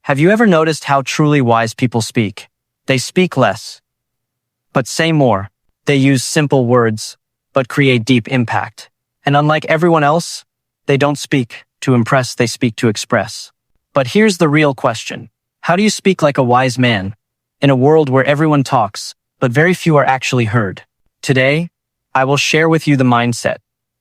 Have you ever noticed how truly wise people speak? They speak less, but say more. They use simple words, but create deep impact. And unlike everyone else, they don't speak to impress, they speak to express. But here's the real question. How do you speak like a wise man in a world where everyone talks, but very few are actually heard? Today, I will share with you the mindset,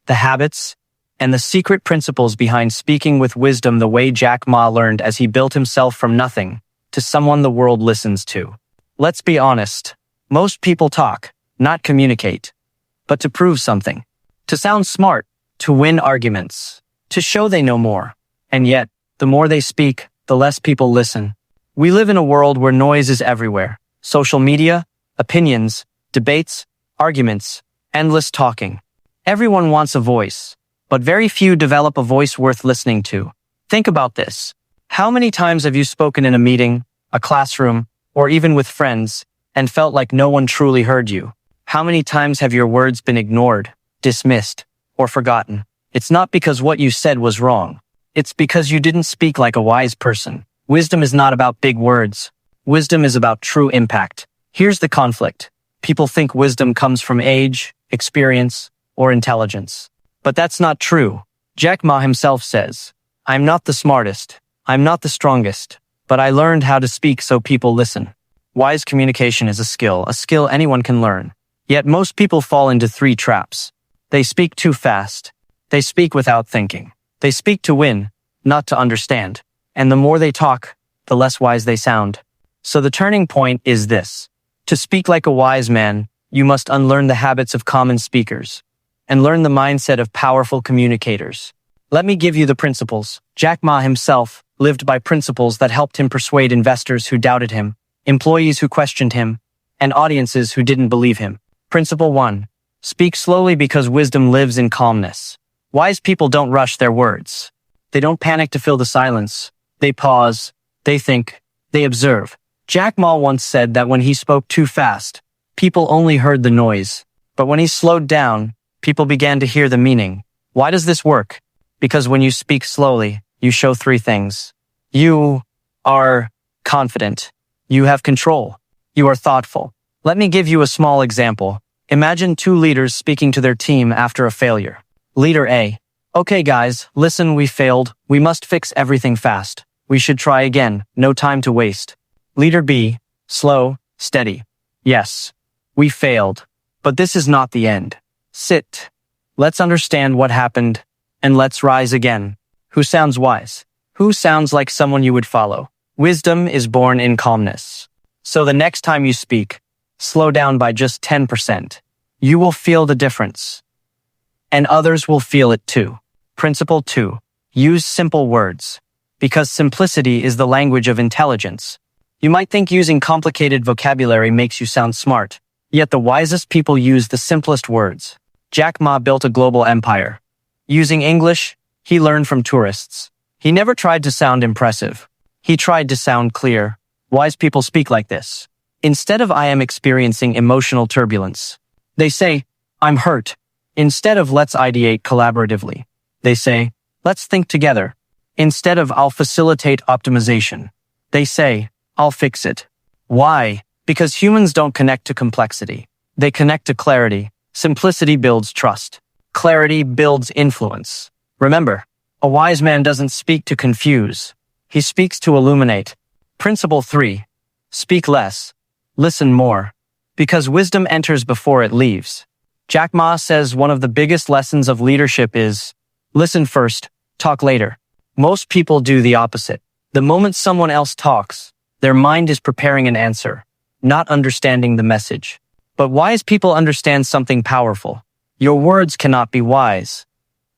the habits, and the secret principles behind speaking with wisdom the way Jack Ma learned as he built himself from nothing to someone the world listens to. Let's be honest. Most people talk, not communicate, but to prove something, to sound smart, to win arguments, to show they know more. And yet, the more they speak, the less people listen. We live in a world where noise is everywhere. Social media, opinions, debates, arguments, endless talking. Everyone wants a voice, but very few develop a voice worth listening to. Think about this. How many times have you spoken in a meeting, a classroom, or even with friends, and felt like no one truly heard you? How many times have your words been ignored, dismissed, or forgotten? It's not because what you said was wrong. It's because you didn't speak like a wise person. Wisdom is not about big words. Wisdom is about true impact. Here's the conflict. People think wisdom comes from age, experience, or intelligence. But that's not true. Jack Ma himself says, "I'm not the smartest. I'm not the strongest. But I learned how to speak so people listen." Wise communication is a skill anyone can learn. Yet most people fall into three traps. They speak too fast. They speak without thinking. They speak to win, not to understand. And the more they talk, the less wise they sound. So the turning point is this. To speak like a wise man, you must unlearn the habits of common speakers and learn the mindset of powerful communicators. Let me give you the principles. Jack Ma himself lived by principles that helped him persuade investors who doubted him, employees who questioned him, and audiences who didn't believe him. Principle 1. Speak slowly because wisdom lives in calmness. Wise people don't rush their words. They don't panic to fill the silence. They pause, they think, they observe. Jack Ma once said that when he spoke too fast, people only heard the noise. But when he slowed down, people began to hear the meaning. Why does this work? Because when you speak slowly, you show three things. You are confident. You have control. You are thoughtful. Let me give you a small example. Imagine two leaders speaking to their team after a failure. Leader A. "Okay guys, listen, we failed. We must fix everything fast. We should try again. No time to waste." Leader B. Slow, steady. "Yes, we failed. But this is not the end. Sit. Let's understand what happened, and let's rise again." Who sounds wise? Who sounds like someone you would follow? Wisdom is born in calmness. So the next time you speak, slow down by just 10%. You will feel the difference. And others will feel it too. Principle 2. Use simple words. Because simplicity is the language of intelligence. You might think using complicated vocabulary makes you sound smart. Yet the wisest people use the simplest words. Jack Ma built a global empire. Using English, he learned from tourists. He never tried to sound impressive. He tried to sound clear. Wise people speak like this. Instead of "I am experiencing emotional turbulence," they say, "I'm hurt." Instead of "let's ideate collaboratively," they say, "let's think together." Instead of "I'll facilitate optimization," they say, "I'll fix it." Why? Because humans don't connect to complexity. They connect to clarity. Simplicity builds trust. Clarity builds influence. Remember, a wise man doesn't speak to confuse. He speaks to illuminate. Principle 3. Speak less. Listen more. Because wisdom enters before it leaves. Jack Ma says one of the biggest lessons of leadership is, listen first, talk later. Most people do the opposite. The moment someone else talks, their mind is preparing an answer, not understanding the message. But wise people understand something powerful. Your words cannot be wise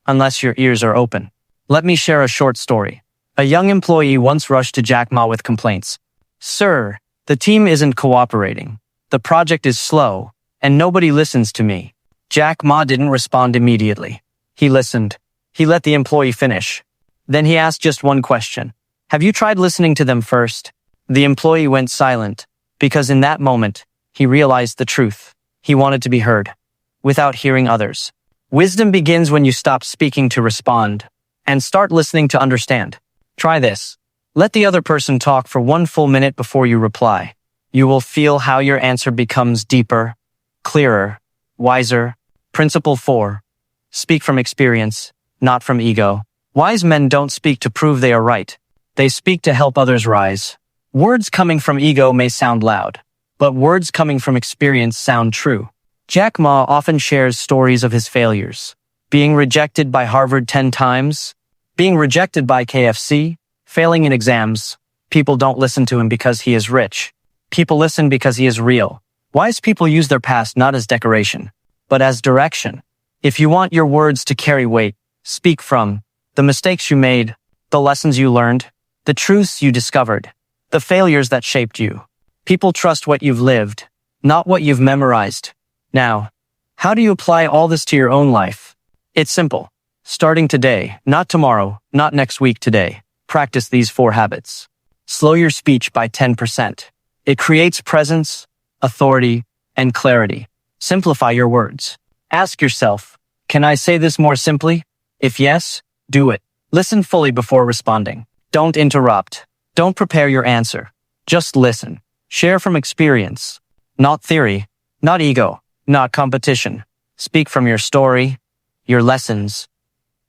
unless your ears are open. Let me share a short story. A young employee once rushed to Jack Ma with complaints. "Sir, the team isn't cooperating. The project is slow, and nobody listens to me." Jack Ma didn't respond immediately. He listened. He let the employee finish. Then he asked just one question. "Have you tried listening to them first?" The employee went silent, because in that moment, he realized the truth. He wanted to be heard, without hearing others. Wisdom begins when you stop speaking to respond, and start listening to understand. Try this. Let the other person talk for 1 full minute before you reply. You will feel how your answer becomes deeper, clearer, wiser. Principle 4. Speak from experience, not from ego. Wise men don't speak to prove they are right. They speak to help others rise. Words coming from ego may sound loud, but words coming from experience sound true. Jack Ma often shares stories of his failures. Being rejected by Harvard 10 times, being rejected by KFC, failing in exams. People don't listen to him because he is rich. People listen because he is real. Wise people use their past not as decoration, but as direction. If you want your words to carry weight, speak from the mistakes you made, the lessons you learned, the truths you discovered, the failures that shaped you. People trust what you've lived, not what you've memorized. Now, how do you apply all this to your own life? It's simple. Starting today, not tomorrow, not next week, today. Practice these 4 habits. Slow your speech by 10%. It creates presence, authority, and clarity. Simplify your words. Ask yourself, can I say this more simply? If yes, do it. Listen fully before responding. Don't interrupt. Don't prepare your answer. Just listen. Share from experience, not theory, not ego, not competition. Speak from your story, your lessons,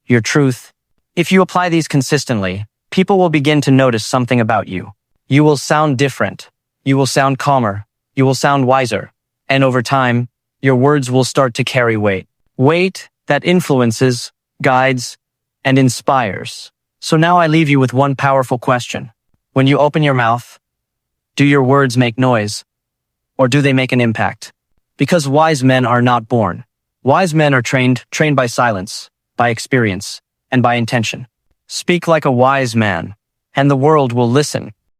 your truth. If you apply these consistently, people will begin to notice something about you. You will sound different. You will sound calmer. You will sound wiser. And over time, your words will start to carry weight. Weight that influences, guides, and inspires. So now I leave you with one powerful question. When you open your mouth, do your words make noise? Or do they make an impact? Because wise men are not born. Wise men are trained by silence, by experience, and by intention. Speak like a wise man, and the world will listen.